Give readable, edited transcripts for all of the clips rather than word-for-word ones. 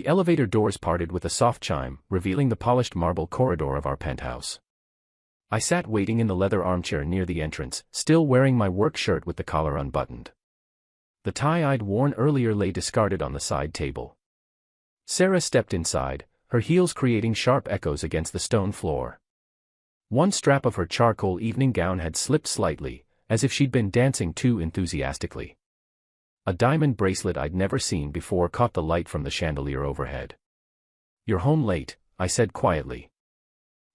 The elevator doors parted with a soft chime, revealing the polished marble corridor of our penthouse. I sat waiting in the leather armchair near the entrance, still wearing my work shirt with the collar unbuttoned. The tie I'd worn earlier lay discarded on the side table. Sarah stepped inside, her heels creating sharp echoes against the stone floor. One strap of her charcoal evening gown had slipped slightly, as if she'd been dancing too enthusiastically. A diamond bracelet I'd never seen before caught the light from the chandelier overhead. "You're home late," I said quietly.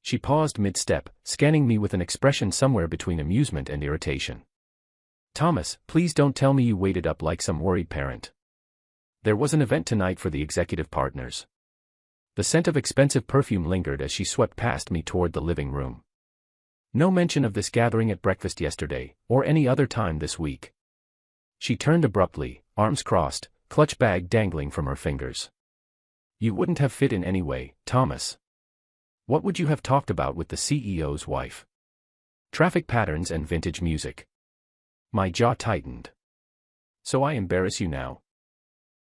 She paused mid-step, scanning me with an expression somewhere between amusement and irritation. "Thomas, please don't tell me you waited up like some worried parent. There was an event tonight for the executive partners." The scent of expensive perfume lingered as she swept past me toward the living room. "No mention of this gathering at breakfast yesterday, or any other time this week." She turned abruptly, arms crossed, clutch bag dangling from her fingers. "You wouldn't have fit in anyway, Thomas. What would you have talked about with the CEO's wife? Traffic patterns and vintage music." My jaw tightened. "So I embarrass you now?"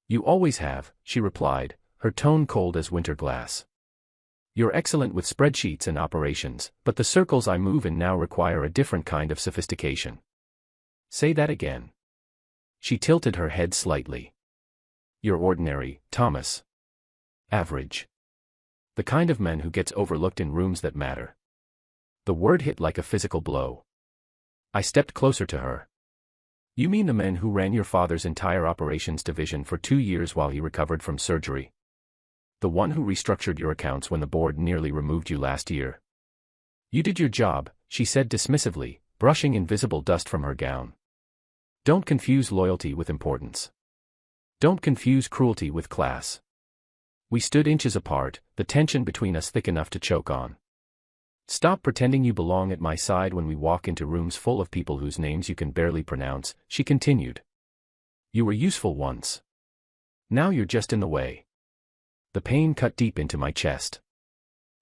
"You always have," she replied, her tone cold as winter glass. "You're excellent with spreadsheets and operations, but the circles I move in now require a different kind of sophistication." "Say that again." She tilted her head slightly. "You're ordinary, Thomas. Average. The kind of man who gets overlooked in rooms that matter." The word hit like a physical blow. I stepped closer to her. "You mean the man who ran your father's entire operations division for 2 years while he recovered from surgery? The one who restructured your accounts when the board nearly removed you last year?" "You did your job," she said dismissively, brushing invisible dust from her gown. "Don't confuse loyalty with importance. Don't confuse cruelty with class." We stood inches apart, the tension between us thick enough to choke on. "Stop pretending you belong at my side when we walk into rooms full of people whose names you can barely pronounce," she continued. "You were useful once. Now you're just in the way." The pain cut deep into my chest.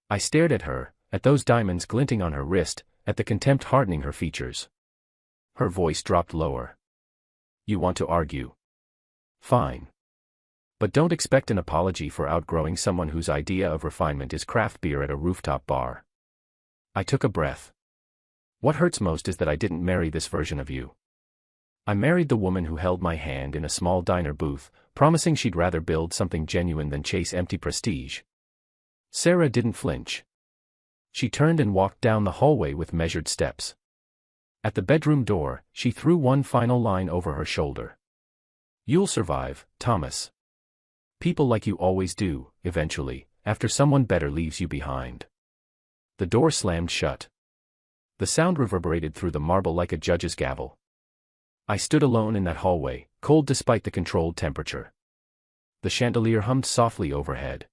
I stared at her, at those diamonds glinting on her wrist, at the contempt hardening her features. Her voice dropped lower. "You want to argue? Fine. But don't expect an apology for outgrowing someone whose idea of refinement is craft beer at a rooftop bar." I took a breath. "What hurts most is that I didn't marry this version of you. I married the woman who held my hand in a small diner booth, promising she'd rather build something genuine than chase empty prestige." Sarah didn't flinch. She turned and walked down the hallway with measured steps. At the bedroom door, she threw one final line over her shoulder. "You'll survive, Thomas. People like you always do, eventually, after someone better leaves you behind." The door slammed shut. The sound reverberated through the marble like a judge's gavel. I stood alone in that hallway, cold despite the controlled temperature. The chandelier hummed softly overhead.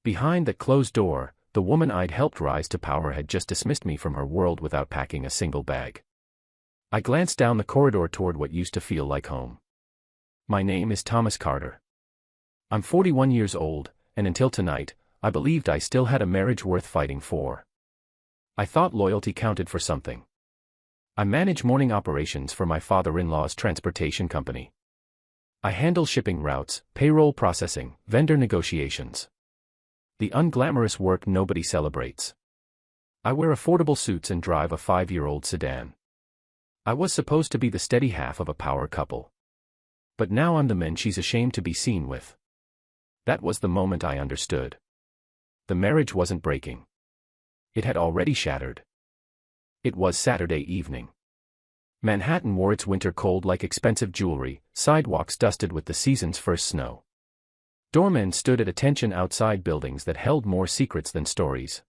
Behind that closed door, the woman I'd helped rise to power had just dismissed me from her world without packing a single bag. I glanced down the corridor toward what used to feel like home. "My name is Thomas Carter. I'm 41 years old, and until tonight, I believed I still had a marriage worth fighting for. I thought loyalty counted for something. I manage morning operations for my father-in-law's transportation company. I handle shipping routes, payroll processing, vendor negotiations. The unglamorous work nobody celebrates. I wear affordable suits and drive a 5-year-old sedan. I was supposed to be the steady half of a power couple. But now I'm the man she's ashamed to be seen with." That was the moment I understood. The marriage wasn't breaking. It had already shattered. It was Saturday evening. Manhattan wore its winter cold like expensive jewelry, sidewalks dusted with the season's first snow. Doormen stood at attention outside buildings that held more secrets than stories.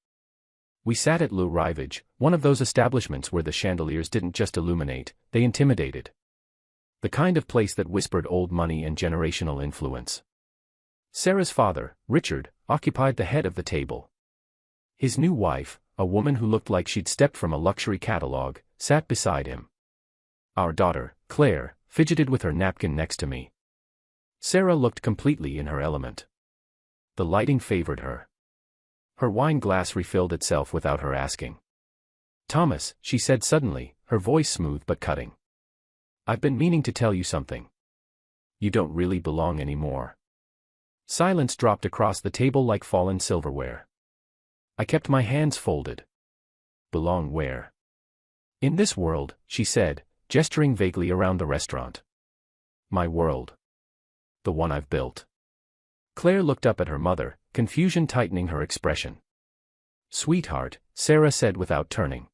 We sat at Le Rivage, one of those establishments where the chandeliers didn't just illuminate, they intimidated. The kind of place that whispered old money and generational influence. Sarah's father, Richard, occupied the head of the table. His new wife, a woman who looked like she'd stepped from a luxury catalog, sat beside him. Our daughter, Claire, fidgeted with her napkin next to me. Sarah looked completely in her element. The lighting favored her. Her wine glass refilled itself without her asking. "Thomas," she said suddenly, her voice smooth but cutting. "I've been meaning to tell you something. You don't really belong anymore." Silence dropped across the table like fallen silverware. I kept my hands folded. Belong where? In this world, she said, gesturing vaguely around the restaurant. My world. The one I've built. Claire looked up at her mother, confusion tightening her expression. Sweetheart, Sarah said without turning.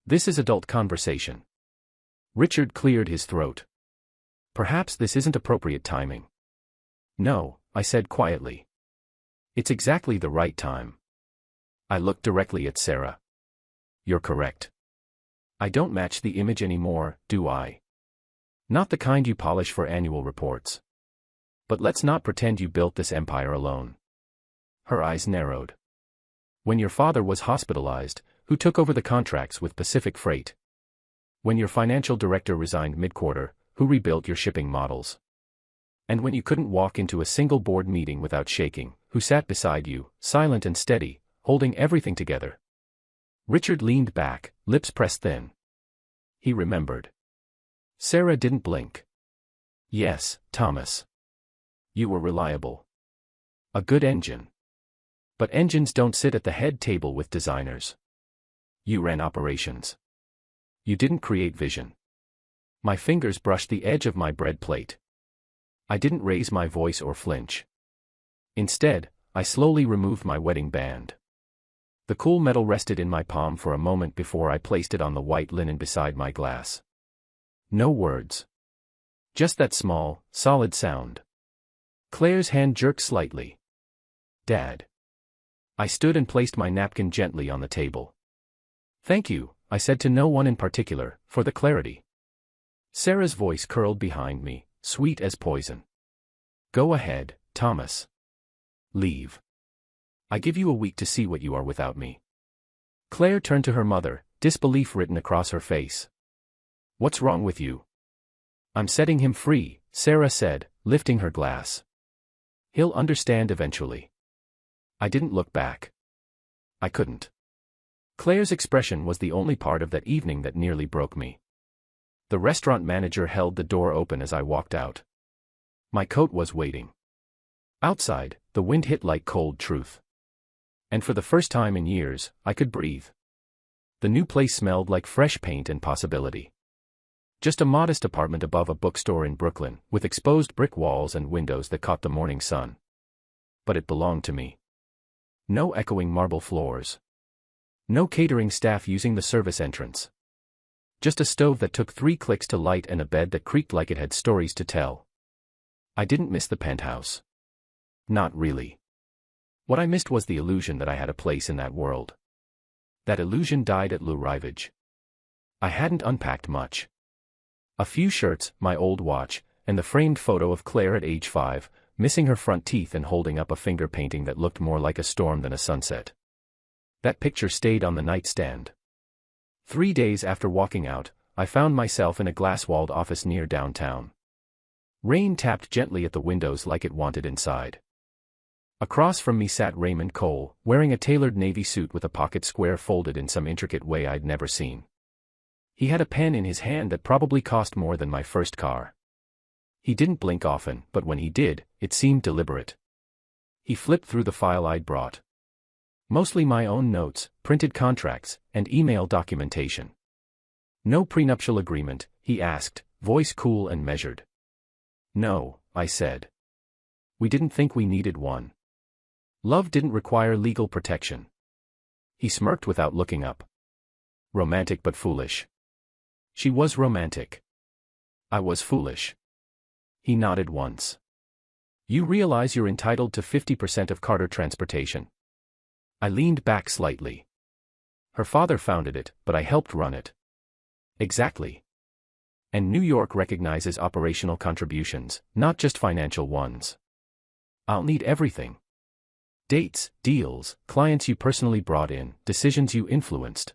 This is adult conversation. Richard cleared his throat. Perhaps this isn't appropriate timing. No, I said quietly. It's exactly the right time. I looked directly at Sarah. You're correct. I don't match the image anymore, do I? Not the kind you polish for annual reports. But let's not pretend you built this empire alone. Her eyes narrowed. When your father was hospitalized, who took over the contracts with Pacific Freight? When your financial director resigned mid-quarter, who rebuilt your shipping models? And when you couldn't walk into a single board meeting without shaking, who sat beside you, silent and steady, holding everything together? Richard leaned back, lips pressed thin. He remembered. Sarah didn't blink. Yes, Thomas. You were reliable. A good engine. But engines don't sit at the head table with designers. You ran operations. You didn't create vision. My fingers brushed the edge of my bread plate. I didn't raise my voice or flinch. Instead, I slowly removed my wedding band. The cool metal rested in my palm for a moment before I placed it on the white linen beside my glass. No words. Just that small, solid sound. Claire's hand jerked slightly. Dad. I stood and placed my napkin gently on the table. Thank you, I said to no one in particular, for the clarity. Sarah's voice curled behind me, sweet as poison. Go ahead, Thomas. Leave. I give you a week to see what you are without me. Claire turned to her mother, disbelief written across her face. What's wrong with you? I'm setting him free, Sarah said, lifting her glass. He'll understand eventually. I didn't look back. I couldn't. Claire's expression was the only part of that evening that nearly broke me. The restaurant manager held the door open as I walked out. My coat was waiting. Outside, the wind hit like cold truth. And for the first time in years, I could breathe. The new place smelled like fresh paint and possibility. Just a modest apartment above a bookstore in Brooklyn, with exposed brick walls and windows that caught the morning sun. But it belonged to me. No echoing marble floors. No catering staff using the service entrance. Just a stove that took 3 clicks to light and a bed that creaked like it had stories to tell. I didn't miss the penthouse. Not really. What I missed was the illusion that I had a place in that world. That illusion died at Lou Rivage. I hadn't unpacked much. A few shirts, my old watch, and the framed photo of Claire at age 5, missing her front teeth and holding up a finger painting that looked more like a storm than a sunset. That picture stayed on the nightstand. 3 days after walking out, I found myself in a glass-walled office near downtown. Rain tapped gently at the windows like it wanted inside. Across from me sat Raymond Cole, wearing a tailored navy suit with a pocket square folded in some intricate way I'd never seen. He had a pen in his hand that probably cost more than my first car. He didn't blink often, but when he did, it seemed deliberate. He flipped through the file I'd brought. Mostly my own notes, printed contracts, and email documentation. No prenuptial agreement, he asked, voice cool and measured. No, I said. We didn't think we needed one. Love didn't require legal protection. He smirked without looking up. Romantic but foolish. She was romantic. I was foolish. He nodded once. You realize you're entitled to 50% of Carter Transportation. I leaned back slightly. Her father founded it, but I helped run it. Exactly. And New York recognizes operational contributions, not just financial ones. I'll need everything. Dates, deals, clients you personally brought in, decisions you influenced.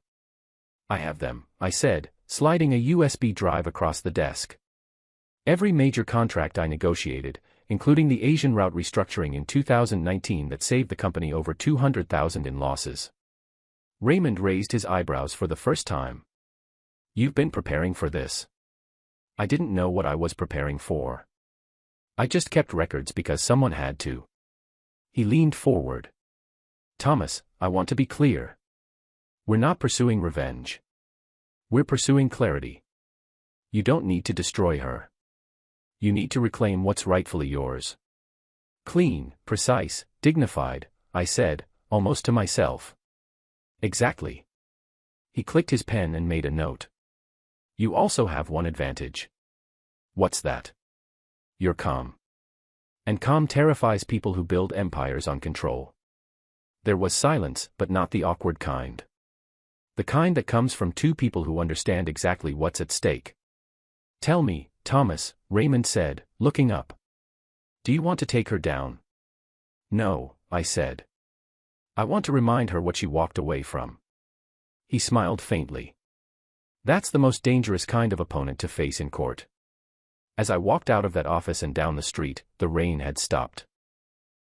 I have them, I said, sliding a USB drive across the desk. Every major contract I negotiated, including the Asian route restructuring in 2019 that saved the company over $200,000 in losses. Raymond raised his eyebrows for the first time. You've been preparing for this. I didn't know what I was preparing for. I just kept records because someone had to. He leaned forward. Thomas, I want to be clear. We're not pursuing revenge. We're pursuing clarity. You don't need to destroy her. You need to reclaim what's rightfully yours. Clean, precise, dignified, I said, almost to myself. Exactly. He clicked his pen and made a note. You also have one advantage. What's that? You're calm. And calm terrifies people who build empires on control. There was silence, but not the awkward kind. The kind that comes from two people who understand exactly what's at stake. Tell me, Thomas, Raymond said, looking up. Do you want to take her down? No, I said. I want to remind her what she walked away from. He smiled faintly. That's the most dangerous kind of opponent to face in court. As I walked out of that office and down the street, the rain had stopped.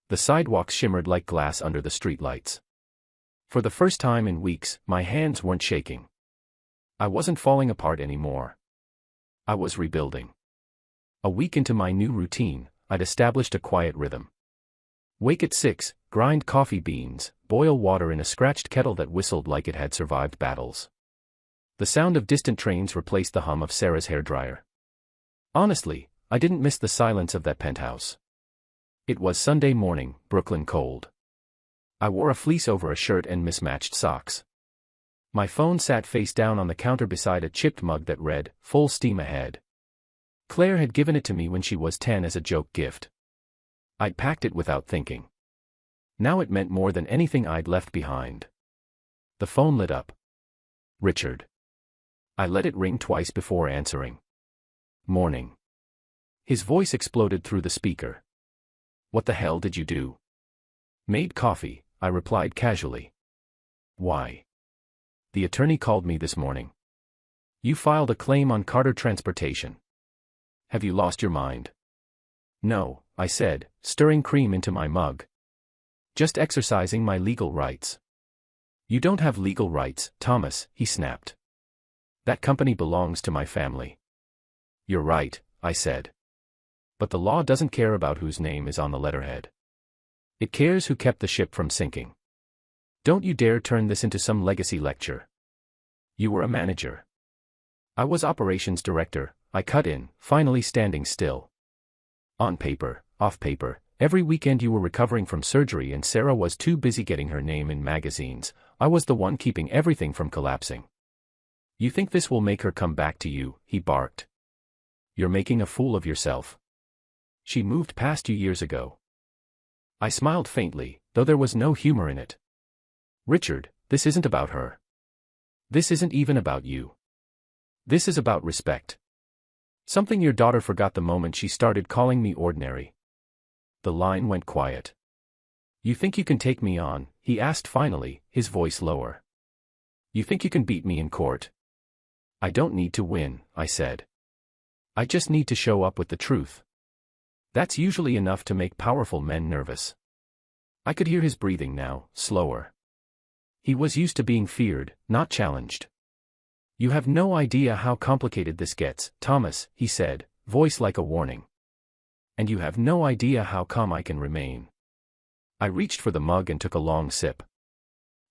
The sidewalks shimmered like glass under the streetlights. For the first time in weeks, my hands weren't shaking. I wasn't falling apart anymore. I was rebuilding. A week into my new routine, I'd established a quiet rhythm. Wake at 6, grind coffee beans, boil water in a scratched kettle that whistled like it had survived battles. The sound of distant trains replaced the hum of Sarah's hairdryer. Honestly, I didn't miss the silence of that penthouse. It was Sunday morning, Brooklyn cold. I wore a fleece over a shirt and mismatched socks. My phone sat face down on the counter beside a chipped mug that read, "Full steam ahead." Claire had given it to me when she was 10 as a joke gift. I'd packed it without thinking. Now it meant more than anything I'd left behind. The phone lit up. Richard. I let it ring twice before answering. Morning. His voice exploded through the speaker. What the hell did you do? Made coffee, I replied casually. Why? The attorney called me this morning. You filed a claim on Carter Transportation. Have you lost your mind? No, I said, stirring cream into my mug. Just exercising my legal rights. You don't have legal rights, Thomas, he snapped. That company belongs to my family. You're right, I said. But the law doesn't care about whose name is on the letterhead. It cares who kept the ship from sinking. Don't you dare turn this into some legacy lecture. You were a manager. I was operations director, I cut in, finally standing still. On paper, off paper, every weekend you were recovering from surgery and Sarah was too busy getting her name in magazines. I was the one keeping everything from collapsing. You think this will make her come back to you, he barked. You're making a fool of yourself. She moved past you years ago. I smiled faintly, though there was no humor in it. Richard, this isn't about her. This isn't even about you. This is about respect. Something your daughter forgot the moment she started calling me ordinary. The line went quiet. You think you can take me on? He asked finally, his voice lower. You think you can beat me in court? I don't need to win, I said. I just need to show up with the truth. That's usually enough to make powerful men nervous. I could hear his breathing now, slower. He was used to being feared, not challenged. You have no idea how complicated this gets, Thomas, he said, voice like a warning. And you have no idea how calm I can remain. I reached for the mug and took a long sip.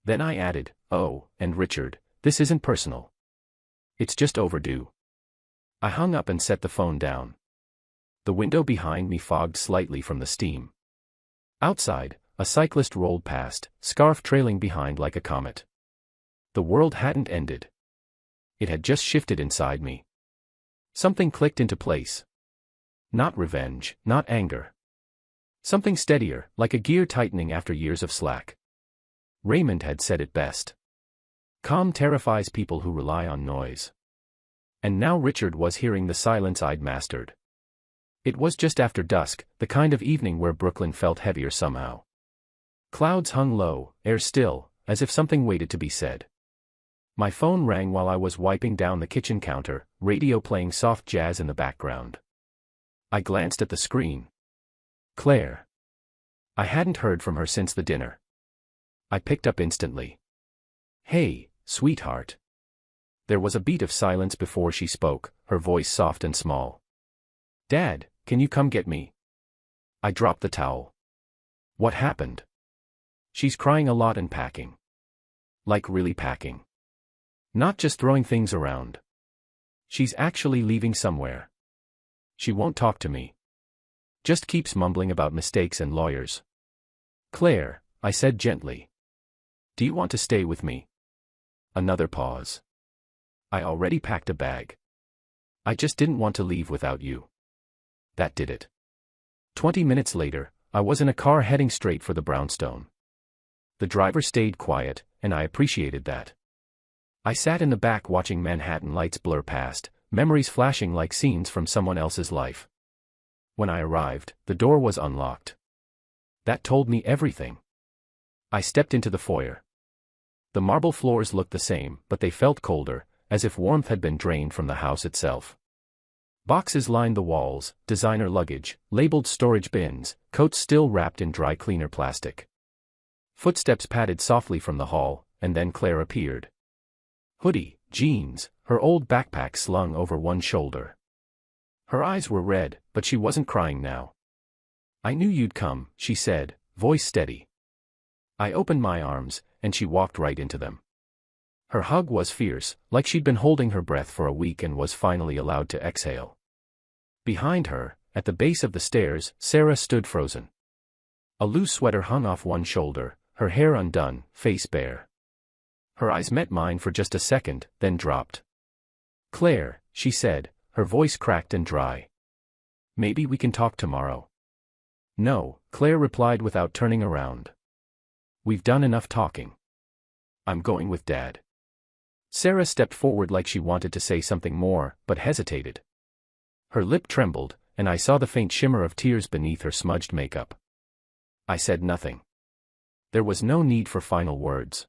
Then I added, oh, and Richard, this isn't personal. It's just overdue. I hung up and set the phone down. The window behind me fogged slightly from the steam. Outside, a cyclist rolled past, scarf trailing behind like a comet. The world hadn't ended. It had just shifted inside me. Something clicked into place. Not revenge, not anger. Something steadier, like a gear tightening after years of slack. Raymond had said it best. Calm terrifies people who rely on noise. And now Richard was hearing the silence I'd mastered. It was just after dusk, the kind of evening where Brooklyn felt heavier somehow. Clouds hung low, air still, as if something waited to be said. My phone rang while I was wiping down the kitchen counter, radio playing soft jazz in the background. I glanced at the screen. Claire. I hadn't heard from her since the dinner. I picked up instantly. Hey, sweetheart. There was a beat of silence before she spoke, her voice soft and small. Dad, can you come get me? I dropped the towel. What happened? She's crying a lot and packing. Like really packing. Not just throwing things around. She's actually leaving somewhere. She won't talk to me. Just keeps mumbling about mistakes and lawyers. Claire, I said gently. Do you want to stay with me? Another pause. I already packed a bag. I just didn't want to leave without you. That did it. 20 minutes later, I was in a car heading straight for the brownstone. The driver stayed quiet, and I appreciated that. I sat in the back watching Manhattan lights blur past, memories flashing like scenes from someone else's life. When I arrived, the door was unlocked. That told me everything. I stepped into the foyer. The marble floors looked the same, but they felt colder, as if warmth had been drained from the house itself. Boxes lined the walls, designer luggage, labeled storage bins, coats still wrapped in dry cleaner plastic. Footsteps padded softly from the hall, and then Claire appeared. Hoodie, jeans, her old backpack slung over one shoulder. Her eyes were red, but she wasn't crying now. I knew you'd come, she said, voice steady. I opened my arms, and she walked right into them. Her hug was fierce, like she'd been holding her breath for a week and was finally allowed to exhale. Behind her, at the base of the stairs, Sarah stood frozen. A loose sweater hung off one shoulder, her hair undone, face bare. Her eyes met mine for just a second, then dropped. Claire, she said, her voice cracked and dry. Maybe we can talk tomorrow. No, Claire replied without turning around. We've done enough talking. I'm going with Dad. Sarah stepped forward like she wanted to say something more, but hesitated. Her lip trembled, and I saw the faint shimmer of tears beneath her smudged makeup. I said nothing. There was no need for final words.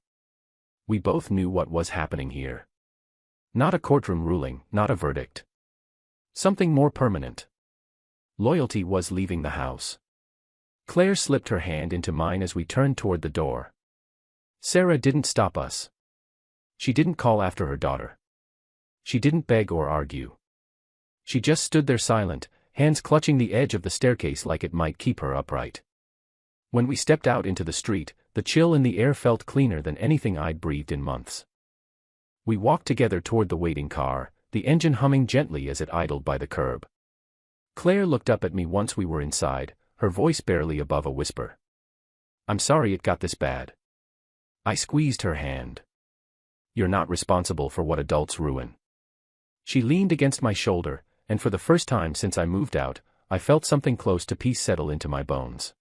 We both knew what was happening here. Not a courtroom ruling, not a verdict. Something more permanent. Loyalty was leaving the house. Claire slipped her hand into mine as we turned toward the door. Sarah didn't stop us. She didn't call after her daughter. She didn't beg or argue. She just stood there silent, hands clutching the edge of the staircase like it might keep her upright. When we stepped out into the street, the chill in the air felt cleaner than anything I'd breathed in months. We walked together toward the waiting car, the engine humming gently as it idled by the curb. Claire looked up at me once we were inside, her voice barely above a whisper. I'm sorry it got this bad. I squeezed her hand. You're not responsible for what adults ruin. She leaned against my shoulder, and for the first time since I moved out, I felt something close to peace settle into my bones.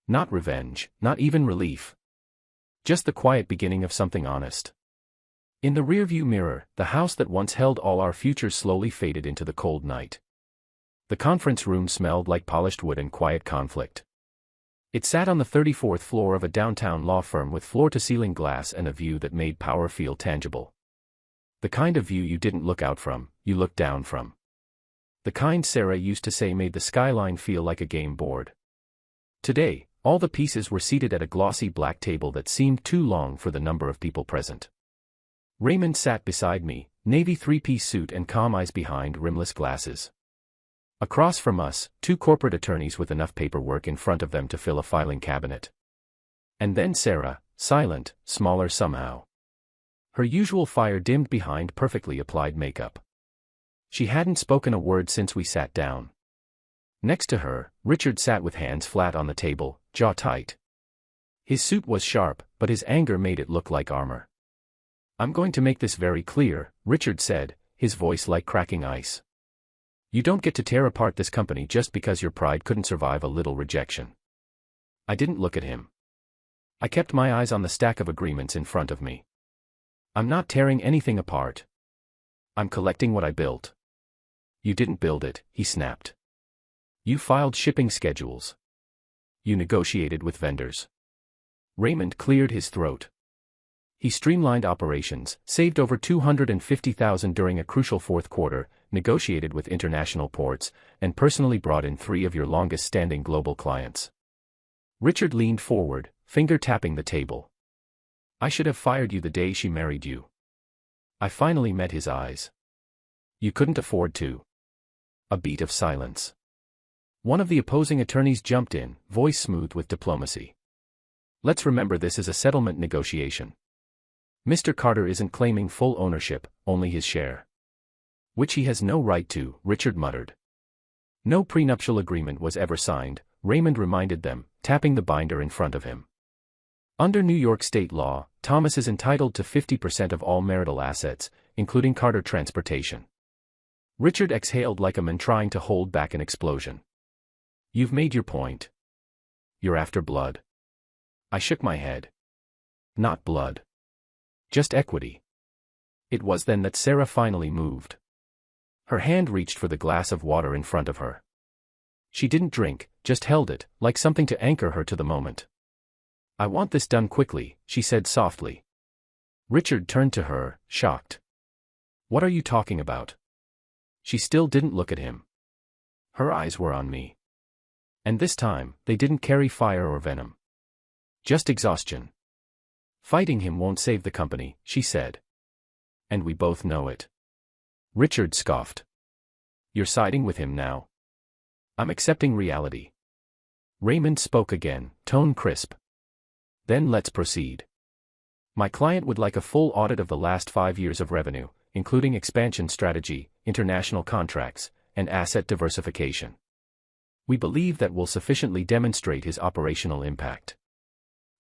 Not revenge, not even relief. Just the quiet beginning of something honest. In the rearview mirror, the house that once held all our futures slowly faded into the cold night. The conference room smelled like polished wood and quiet conflict. It sat on the 34th floor of a downtown law firm with floor-to-ceiling glass and a view that made power feel tangible. The kind of view you didn't look out from, you looked down from. The kind Sarah used to say made the skyline feel like a game board. Today, all the pieces were seated at a glossy black table that seemed too long for the number of people present. Raymond sat beside me, navy three-piece suit and calm eyes behind rimless glasses. Across from us, two corporate attorneys with enough paperwork in front of them to fill a filing cabinet. And then Sarah, silent, smaller somehow. Her usual fire dimmed behind perfectly applied makeup. She hadn't spoken a word since we sat down. Next to her, Richard sat with hands flat on the table, jaw tight. His suit was sharp, but his anger made it look like armor. I'm going to make this very clear, Richard said, his voice like cracking ice. You don't get to tear apart this company just because your pride couldn't survive a little rejection. I didn't look at him. I kept my eyes on the stack of agreements in front of me. I'm not tearing anything apart. I'm collecting what I built. You didn't build it, he snapped. You filed shipping schedules. You negotiated with vendors. Raymond cleared his throat. He streamlined operations, saved over $250,000 during a crucial fourth quarter, negotiated with international ports, and personally brought in 3 of your longest-standing global clients. Richard leaned forward, finger tapping the table. I should have fired you the day she married you. I finally met his eyes. You couldn't afford to. A beat of silence. One of the opposing attorneys jumped in, voice smooth with diplomacy. Let's remember this is a settlement negotiation. Mr. Carter isn't claiming full ownership, only his share. Which he has no right to, Richard muttered. No prenuptial agreement was ever signed, Raymond reminded them, tapping the binder in front of him. Under New York state law, Thomas is entitled to 50% of all marital assets, including Carter Transportation. Richard exhaled like a man trying to hold back an explosion. You've made your point. You're after blood. I shook my head. Not blood. Just equity. It was then that Sarah finally moved. Her hand reached for the glass of water in front of her. She didn't drink, just held it, like something to anchor her to the moment. I want this done quickly, she said softly. Richard turned to her, shocked. What are you talking about? She still didn't look at him. Her eyes were on me. And this time, they didn't carry fire or venom. Just exhaustion. Fighting him won't save the company, she said. And we both know it. Richard scoffed. You're siding with him now. I'm accepting reality. Raymond spoke again, tone crisp. Then let's proceed. My client would like a full audit of the last 5 years of revenue, including expansion strategy, international contracts, and asset diversification. We believe that will sufficiently demonstrate his operational impact.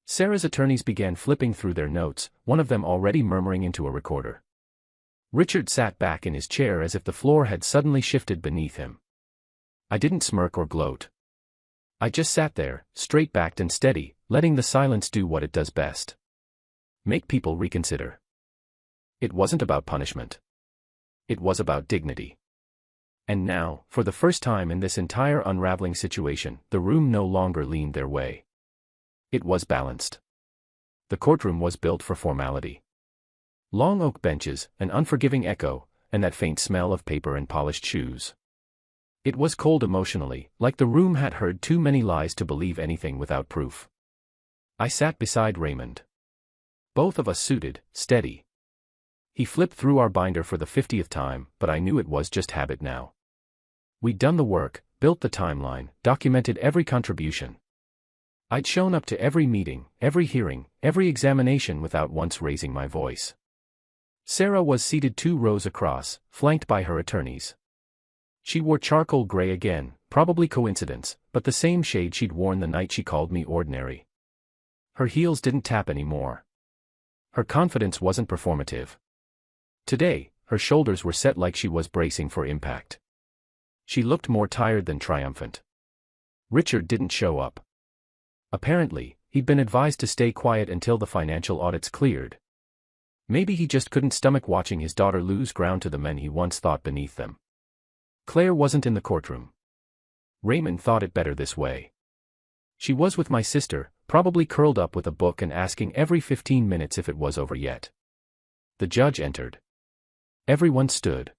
Sarah's attorneys began flipping through their notes, one of them already murmuring into a recorder. Richard sat back in his chair as if the floor had suddenly shifted beneath him. I didn't smirk or gloat. I just sat there, straight-backed and steady, letting the silence do what it does best. Make people reconsider. It wasn't about punishment. It was about dignity. And now, for the first time in this entire unraveling situation, the room no longer leaned their way. It was balanced. The courtroom was built for formality. Long oak benches, an unforgiving echo, and that faint smell of paper and polished shoes. It was cold emotionally, like the room had heard too many lies to believe anything without proof. I sat beside Raymond. Both of us suited, steady. He flipped through our binder for the 50th time, but I knew it was just habit now. We'd done the work, built the timeline, documented every contribution. I'd shown up to every meeting, every hearing, every examination without once raising my voice. Sarah was seated 2 rows across, flanked by her attorneys. She wore charcoal gray again, probably coincidence, but the same shade she'd worn the night she called me ordinary. Her heels didn't tap anymore. Her confidence wasn't performative. Today, her shoulders were set like she was bracing for impact. She looked more tired than triumphant. Richard didn't show up. Apparently, he'd been advised to stay quiet until the financial audits cleared. Maybe he just couldn't stomach watching his daughter lose ground to the men he once thought beneath them. Claire wasn't in the courtroom. Raymond thought it better this way. She was with my sister, probably curled up with a book and asking every 15 minutes if it was over yet. The judge entered. Everyone stood.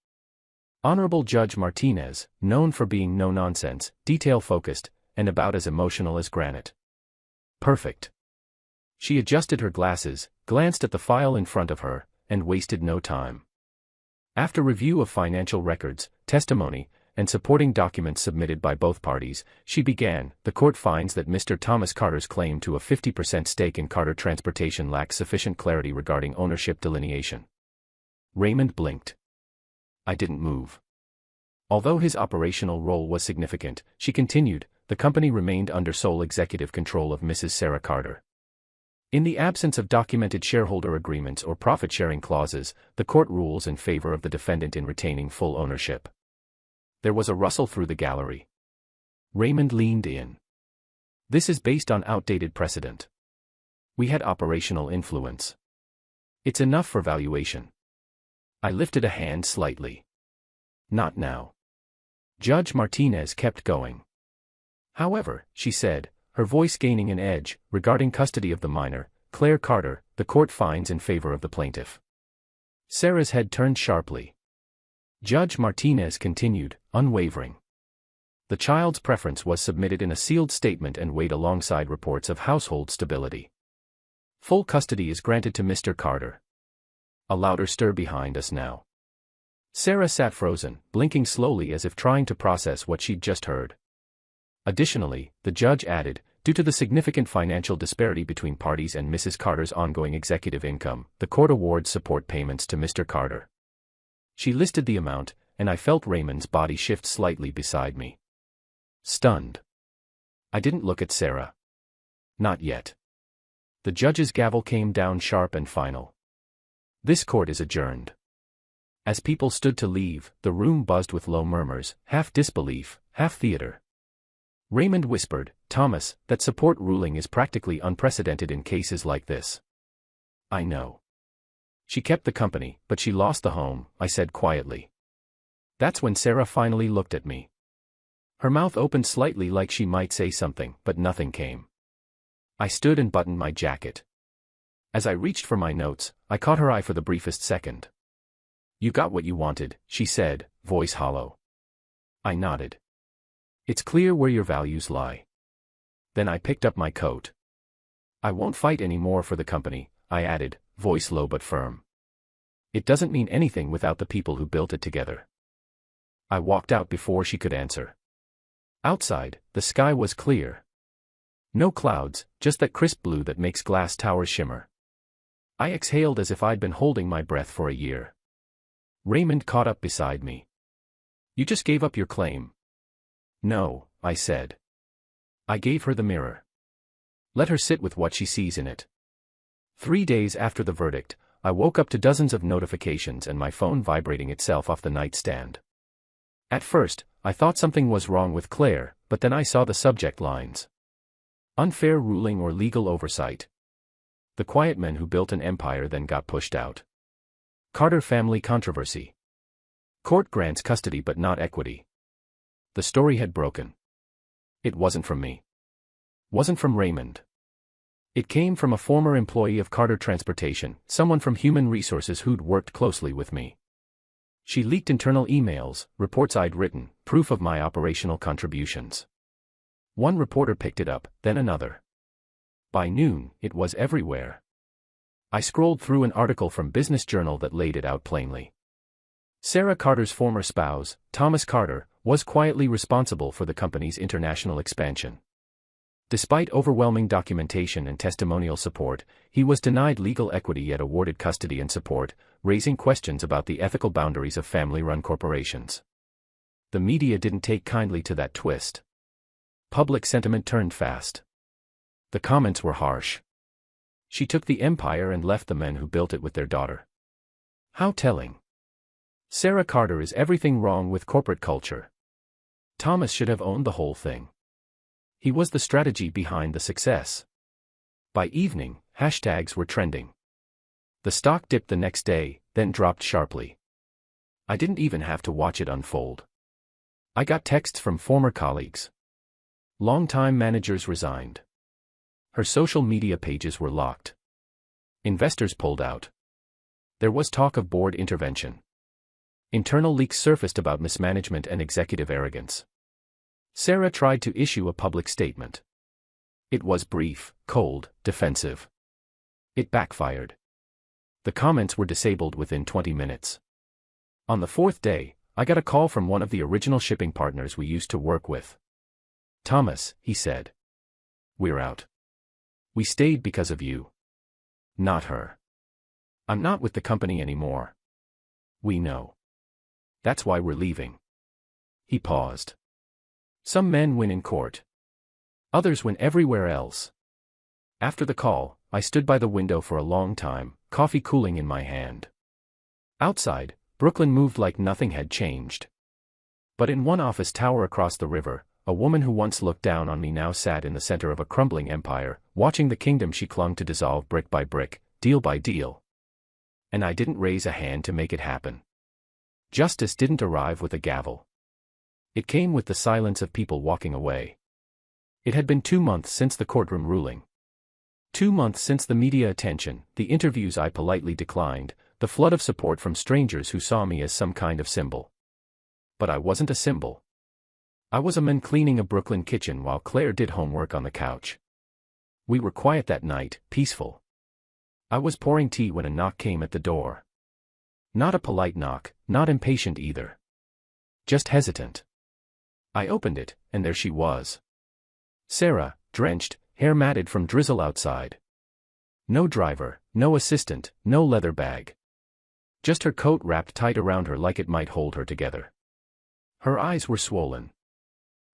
Honorable Judge Martinez, known for being no-nonsense, detail-focused, and about as emotional as granite. Perfect. She adjusted her glasses, glanced at the file in front of her, and wasted no time. After review of financial records, testimony, and supporting documents submitted by both parties, she began, the court finds that Mr. Thomas Carter's claim to a 50% stake in Carter Transportation lacks sufficient clarity regarding ownership delineation. Raymond blinked. I didn't move. Although his operational role was significant, she continued, the company remained under sole executive control of Mrs. Sarah Carter. In the absence of documented shareholder agreements or profit-sharing clauses, the court rules in favor of the defendant in retaining full ownership. There was a rustle through the gallery. Raymond leaned in. This is based on outdated precedent. We had operational influence. It's enough for valuation. I lifted a hand slightly. Not now. Judge Martinez kept going. However, she said, her voice gaining an edge, regarding custody of the minor, Claire Carter, the court finds in favor of the plaintiff. Sarah's head turned sharply. Judge Martinez continued, unwavering. The child's preference was submitted in a sealed statement and weighed alongside reports of household stability. Full custody is granted to Mr. Carter. A louder stir behind us now. Sarah sat frozen, blinking slowly as if trying to process what she'd just heard. Additionally, the judge added, due to the significant financial disparity between parties and Mrs. Carter's ongoing executive income, the court awards support payments to Mr. Carter. She listed the amount, and I felt Raymond's body shift slightly beside me. Stunned. I didn't look at Sarah. Not yet. The judge's gavel came down sharp and final. This court is adjourned. As people stood to leave, the room buzzed with low murmurs, half disbelief, half theater. Raymond whispered, "Thomas, that support ruling is practically unprecedented in cases like this." "I know. She kept the company, but she lost the home," I said quietly. That's when Sarah finally looked at me. Her mouth opened slightly like she might say something, but nothing came. I stood and buttoned my jacket. As I reached for my notes, I caught her eye for the briefest second. "You got what you wanted," she said, voice hollow. I nodded. "It's clear where your values lie." Then I picked up my coat. "I won't fight any more for the company," I added, voice low but firm. "It doesn't mean anything without the people who built it together." I walked out before she could answer. Outside, the sky was clear. No clouds, just that crisp blue that makes glass towers shimmer. I exhaled as if I'd been holding my breath for a year. Raymond caught up beside me. "You just gave up your claim." "No," I said. I gave her the mirror. Let her sit with what she sees in it. 3 days after the verdict, I woke up to dozens of notifications and my phone vibrating itself off the nightstand. At first, I thought something was wrong with Claire, but then I saw the subject lines. Unfair ruling or legal oversight. The quiet men who built an empire then got pushed out. Carter family controversy. Court grants custody but not equity. The story had broken. It wasn't from me. Wasn't from Raymond. It came from a former employee of Carter Transportation, someone from Human Resources who'd worked closely with me. She leaked internal emails, reports I'd written, proof of my operational contributions. One reporter picked it up, then another. By noon, it was everywhere. I scrolled through an article from Business Journal that laid it out plainly. Sarah Carter's former spouse, Thomas Carter, was quietly responsible for the company's international expansion. Despite overwhelming documentation and testimonial support, he was denied legal equity yet awarded custody and support, raising questions about the ethical boundaries of family-run corporations. The media didn't take kindly to that twist. Public sentiment turned fast. The comments were harsh. She took the empire and left the men who built it with their daughter. How telling. Sarah Carter is everything wrong with corporate culture. Thomas should have owned the whole thing. He was the strategy behind the success. By evening, hashtags were trending. The stock dipped the next day, then dropped sharply. I didn't even have to watch it unfold. I got texts from former colleagues. Longtime managers resigned. Her social media pages were locked. Investors pulled out. There was talk of board intervention. Internal leaks surfaced about mismanagement and executive arrogance. Sarah tried to issue a public statement. It was brief, cold, defensive. It backfired. The comments were disabled within 20 minutes. On the 4th day, I got a call from one of the original shipping partners we used to work with. "Thomas," he said. "We're out. We stayed because of you. Not her. I'm not with the company anymore. We know. That's why we're leaving." He paused. Some men win in court. Others win everywhere else. After the call, I stood by the window for a long time, coffee cooling in my hand. Outside, Brooklyn moved like nothing had changed. But in one office tower across the river, a woman who once looked down on me now sat in the center of a crumbling empire, watching the kingdom she clung to dissolve brick by brick, deal by deal. And I didn't raise a hand to make it happen. Justice didn't arrive with a gavel. It came with the silence of people walking away. It had been 2 months since the courtroom ruling. 2 months since the media attention, the interviews I politely declined, the flood of support from strangers who saw me as some kind of symbol. But I wasn't a symbol. I was a man cleaning a Brooklyn kitchen while Claire did homework on the couch. We were quiet that night, peaceful. I was pouring tea when a knock came at the door. Not a polite knock, not impatient either. Just hesitant. I opened it, and there she was. Sarah, drenched, hair matted from drizzle outside. No driver, no assistant, no leather bag. Just her coat wrapped tight around her like it might hold her together. Her eyes were swollen.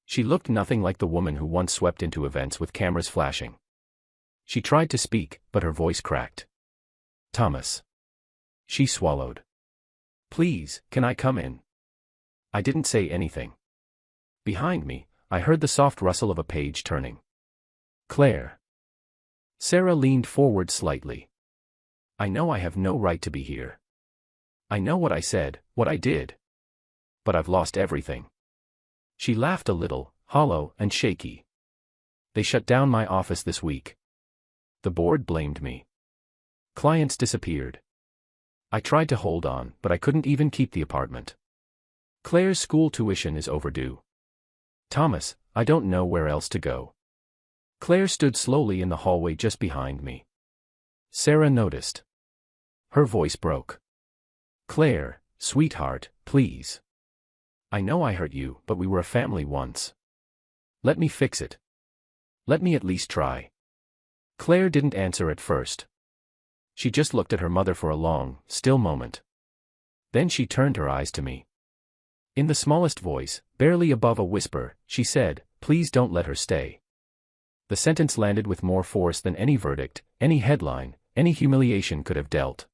She looked nothing like the woman who once swept into events with cameras flashing. She tried to speak, but her voice cracked. Thomas. She swallowed. Please, can I come in? I didn't say anything. Behind me, I heard the soft rustle of a page turning. Claire. Sarah leaned forward slightly. I know I have no right to be here. I know what I said, what I did. But I've lost everything. She laughed a little, hollow and shaky. They shut down my office this week. The board blamed me. Clients disappeared. I tried to hold on, but I couldn't even keep the apartment. Claire's school tuition is overdue. Thomas, I don't know where else to go. Claire stood slowly in the hallway just behind me. Sarah noticed. Her voice broke. Claire, sweetheart, please. I know I hurt you, but we were a family once. Let me fix it. Let me at least try. Claire didn't answer at first. She just looked at her mother for a long, still moment. Then she turned her eyes to me. In the smallest voice, barely above a whisper, she said, "Please don't let her stay." The sentence landed with more force than any verdict, any headline, any humiliation could have dealt.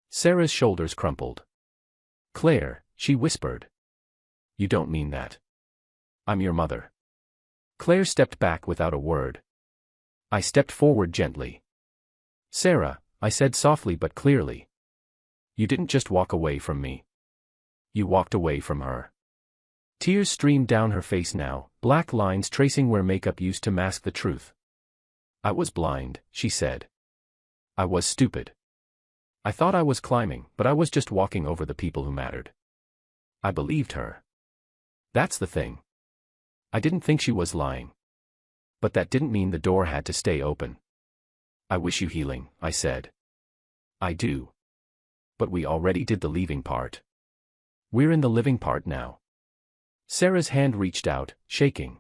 Sarah's shoulders crumpled. "Claire," she whispered. "You don't mean that. I'm your mother." Claire stepped back without a word. I stepped forward gently. "Sarah," I said softly but clearly. "You didn't just walk away from me. You walked away from her." Tears streamed down her face now, black lines tracing where makeup used to mask the truth. "I was blind," she said. "I was stupid. I thought I was climbing, but I was just walking over the people who mattered." I believed her. That's the thing. I didn't think she was lying. But that didn't mean the door had to stay open. "I wish you healing," I said. "I do. But we already did the leaving part. We're in the living part now." Sarah's hand reached out, shaking.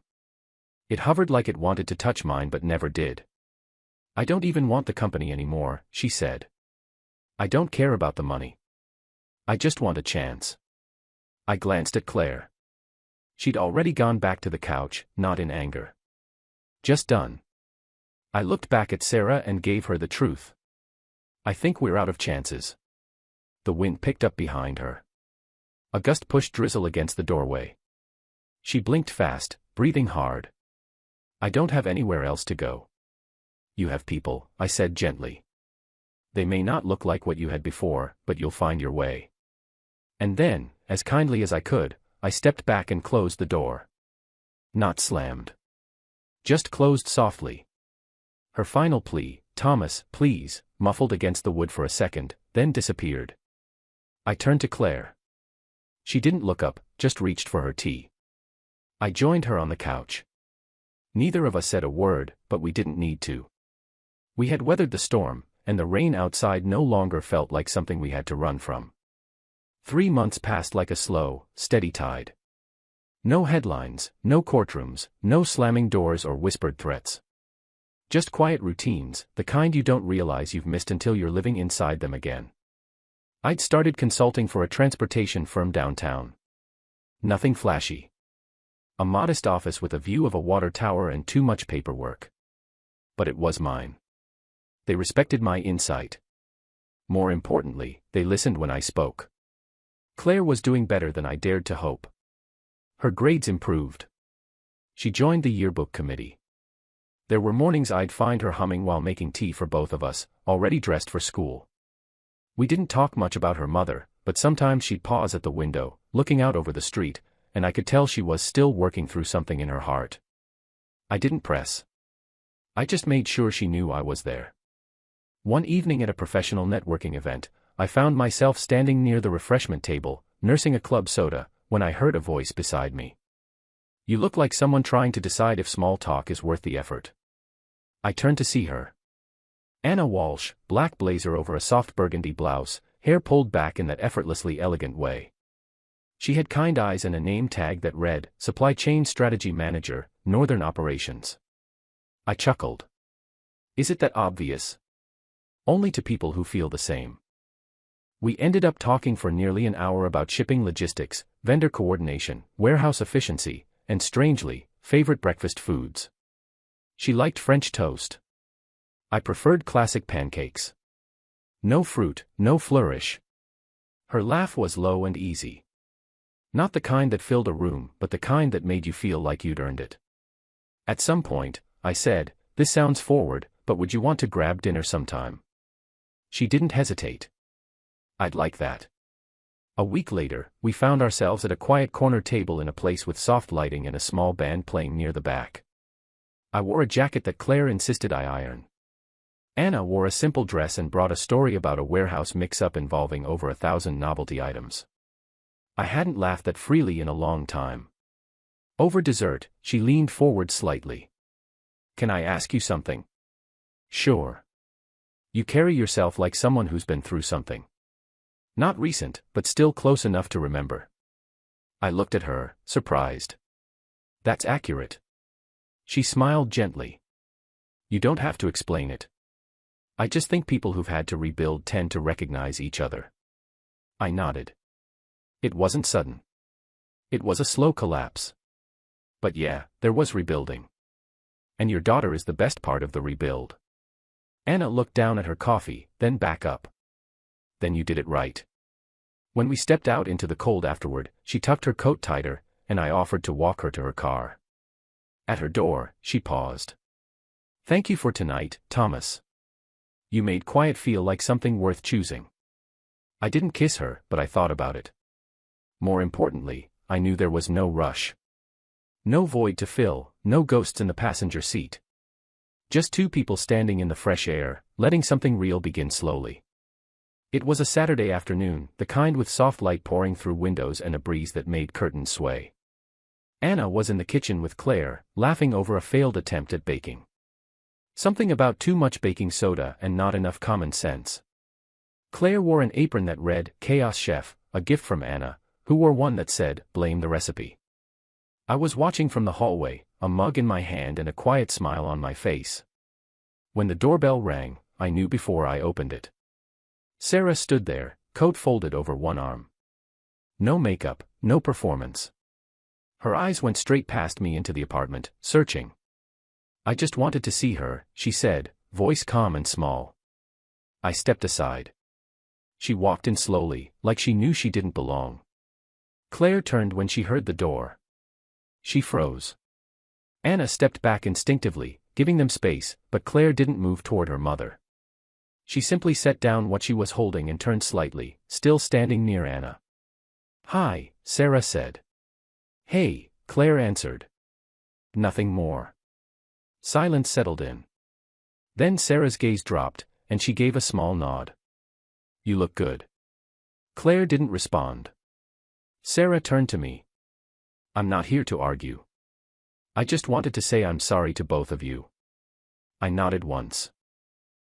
It hovered like it wanted to touch mine but never did. "I don't even want the company anymore," she said. "I don't care about the money. I just want a chance." I glanced at Claire. She'd already gone back to the couch, not in anger. Just done. I looked back at Sarah and gave her the truth. "I think we're out of chances." The wind picked up behind her. A gust pushed drizzle against the doorway. She blinked fast, breathing hard. "I don't have anywhere else to go." "You have people," I said gently. "They may not look like what you had before, but you'll find your way." And then, as kindly as I could, I stepped back and closed the door. Not slammed. Just closed softly. Her final plea, "Thomas, please," muffled against the wood for a second, then disappeared. I turned to Claire. She didn't look up, just reached for her tea. I joined her on the couch. Neither of us said a word, but we didn't need to. We had weathered the storm, and the rain outside no longer felt like something we had to run from. 3 months passed like a slow, steady tide. No headlines, no courtrooms, no slamming doors or whispered threats. Just quiet routines, the kind you don't realize you've missed until you're living inside them again. I'd started consulting for a transportation firm downtown. Nothing flashy. A modest office with a view of a water tower and too much paperwork. But it was mine. They respected my insight. More importantly, they listened when I spoke. Claire was doing better than I dared to hope. Her grades improved. She joined the yearbook committee. There were mornings I'd find her humming while making tea for both of us, already dressed for school. We didn't talk much about her mother, but sometimes she'd pause at the window, looking out over the street, and I could tell she was still working through something in her heart. I didn't press. I just made sure she knew I was there. One evening at a professional networking event, I found myself standing near the refreshment table, nursing a club soda, when I heard a voice beside me. "You look like someone trying to decide if small talk is worth the effort." I turned to see her. Anna Walsh, black blazer over a soft burgundy blouse, hair pulled back in that effortlessly elegant way. She had kind eyes and a name tag that read, Supply Chain Strategy Manager, Northern Operations. I chuckled. Is it that obvious? Only to people who feel the same. We ended up talking for nearly an hour about shipping logistics, vendor coordination, warehouse efficiency, and strangely, favorite breakfast foods. She liked French toast. I preferred classic pancakes. No fruit, no flourish. Her laugh was low and easy. Not the kind that filled a room, but the kind that made you feel like you'd earned it. At some point, I said, this sounds forward, but would you want to grab dinner sometime? She didn't hesitate. I'd like that. A week later, we found ourselves at a quiet corner table in a place with soft lighting and a small band playing near the back. I wore a jacket that Claire insisted I iron. Anna wore a simple dress and brought a story about a warehouse mix-up involving over 1,000 novelty items. I hadn't laughed that freely in a long time. Over dessert, she leaned forward slightly. Can I ask you something? Sure. You carry yourself like someone who's been through something. Not recent, but still close enough to remember. I looked at her, surprised. That's accurate. She smiled gently. You don't have to explain it. I just think people who've had to rebuild tend to recognize each other. I nodded. It wasn't sudden. It was a slow collapse. But yeah, there was rebuilding. And your daughter is the best part of the rebuild. Anna looked down at her coffee, then back up. Then you did it right. When we stepped out into the cold afterward, she tucked her coat tighter, and I offered to walk her to her car. At her door, she paused. Thank you for tonight, Thomas. You made quiet feel like something worth choosing. I didn't kiss her, but I thought about it. More importantly, I knew there was no rush. No void to fill, no ghosts in the passenger seat. Just two people standing in the fresh air, letting something real begin slowly. It was a Saturday afternoon, the kind with soft light pouring through windows and a breeze that made curtains sway. Anna was in the kitchen with Claire, laughing over a failed attempt at baking. Something about too much baking soda and not enough common sense. Claire wore an apron that read, Chaos Chef, a gift from Anna, who wore one that said, Blame the recipe. I was watching from the hallway, a mug in my hand and a quiet smile on my face. When the doorbell rang, I knew before I opened it. Sarah stood there, coat folded over one arm. No makeup, no performance. Her eyes went straight past me into the apartment, searching. I just wanted to see her, she said, voice calm and small. I stepped aside. She walked in slowly, like she knew she didn't belong. Claire turned when she heard the door. She froze. Anna stepped back instinctively, giving them space, but Claire didn't move toward her mother. She simply set down what she was holding and turned slightly, still standing near Anna. Hi, Sarah said. Hey, Claire answered. Nothing more. Silence settled in. Then Sarah's gaze dropped, and she gave a small nod. You look good. Claire didn't respond. Sarah turned to me. I'm not here to argue. I just wanted to say I'm sorry to both of you. I nodded once.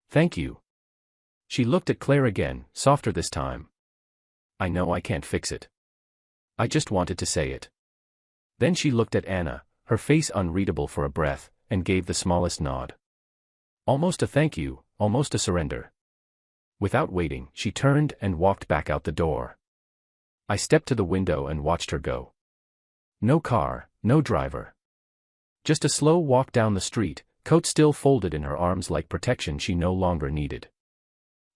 Thank you. She looked at Claire again, softer this time. I know I can't fix it. I just wanted to say it. Then she looked at Anna, her face unreadable for a breath, and gave the smallest nod. Almost a thank you, almost a surrender. Without waiting, she turned and walked back out the door. I stepped to the window and watched her go. No car, no driver. Just a slow walk down the street, coat still folded in her arms like protection she no longer needed.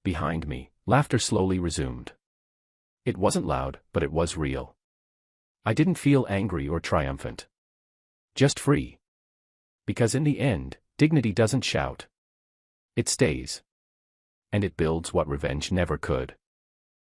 Behind me, laughter slowly resumed. It wasn't loud, but it was real. I didn't feel angry or triumphant. Just free. Because in the end, dignity doesn't shout. It stays. And it builds what revenge never could.